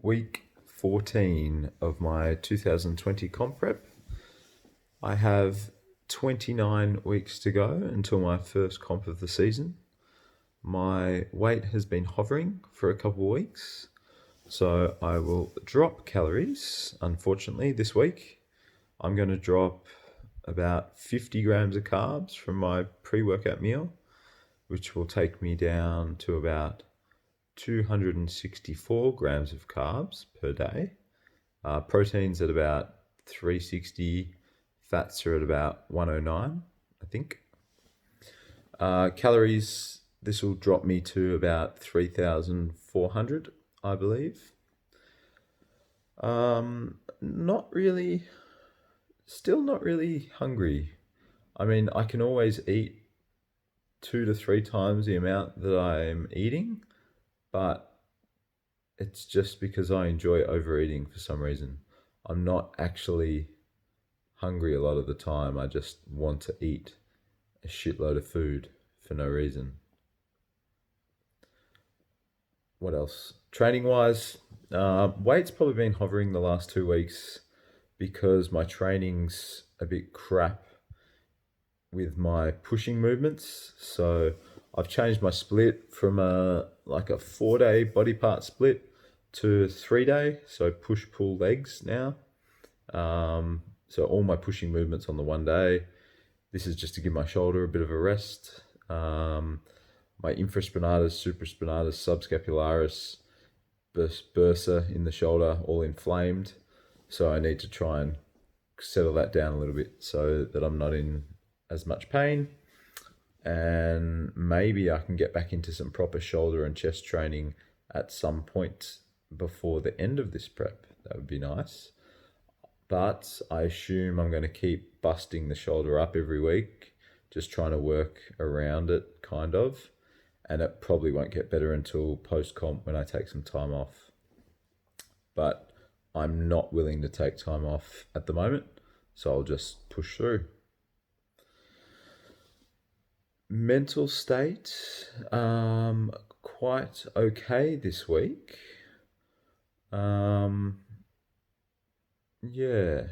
Week 14 of my 2020 comp prep. I have 29 weeks to go until my first comp of the season. My weight has been hovering for a couple of weeks, so I will drop calories, unfortunately, this week. I'm going to drop about 50 grams of carbs from my pre-workout meal, which will take me down to about 264 grams of carbs per day. Proteins at about 360, fats are at about 109, I think. Calories, this will drop me to about 3,400, I believe. Still not really hungry. I mean, I can always eat 2 to 3 times the amount that I'm eating, but it's just because I enjoy overeating for some reason. I'm not actually hungry a lot of the time. I just want to eat a shitload of food for no reason. What else? Training wise, weight's probably been hovering the last 2 weeks because my training's a bit crap with my pushing movements. So I've changed my split from a 4-day body part split to 3-day. So push pull legs now. So all my pushing movements on the 1 day. This is just to give my shoulder a bit of a rest. My infraspinatus, supraspinatus, subscapularis, bursa in the shoulder, all inflamed. So I need to try and settle that down a little bit so that I'm not in as much pain. And maybe I can get back into some proper shoulder and chest training at some point before the end of this prep. That would be nice. But I assume I'm going to keep busting the shoulder up every week, just trying to work around it, kind of. And it probably won't get better until post-comp when I take some time off. But I'm not willing to take time off at the moment, so I'll just push through. Mental state, quite okay this week. Yeah,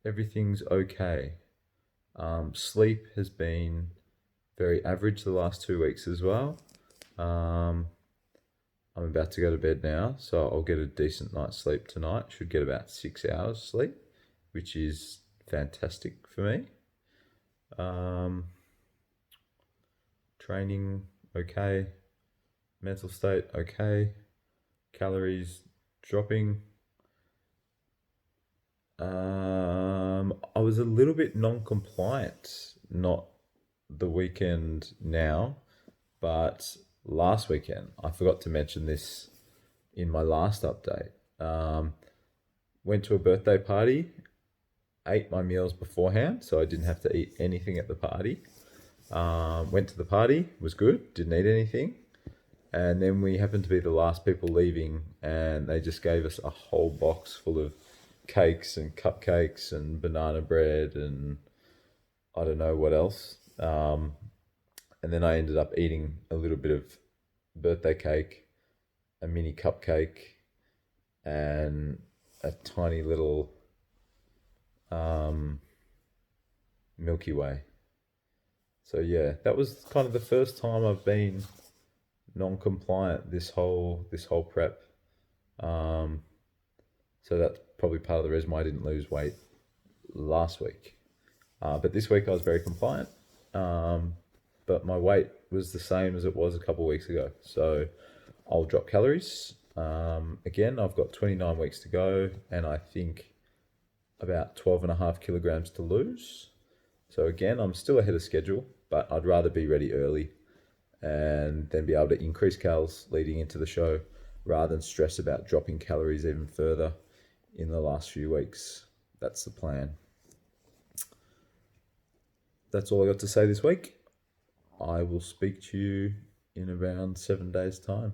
everything's okay. Sleep has been very average the last 2 weeks as well. I'm about to go to bed now, so I'll get a decent night's sleep tonight. Should get about 6 hours sleep, which is fantastic for me. Training, okay. Mental state, okay. Calories dropping. I was a little bit non-compliant, not the weekend now, but last weekend. I forgot to mention this in my last update. Went to a birthday party, ate my meals beforehand, so I didn't have to eat anything at the party. Went to the party, was good, didn't eat anything. And then we happened to be the last people leaving, and they just gave us a whole box full of cakes and cupcakes and banana bread and I don't know what else. And then I ended up eating a little bit of birthday cake, a mini cupcake, and a tiny little Milky Way. So yeah, that was kind of the first time I've been non-compliant this whole prep. So that's probably part of the reason why I didn't lose weight last week. But this week I was very compliant. But my weight was the same as it was a couple of weeks ago. So I'll drop calories. Again, I've got 29 weeks to go, and I think about 12.5 kilograms to lose. So again, I'm still ahead of schedule, but I'd rather be ready early and then be able to increase calories leading into the show rather than stress about dropping calories even further in the last few weeks. That's the plan. That's all I got to say this week. I will speak to you in around 7 days' time.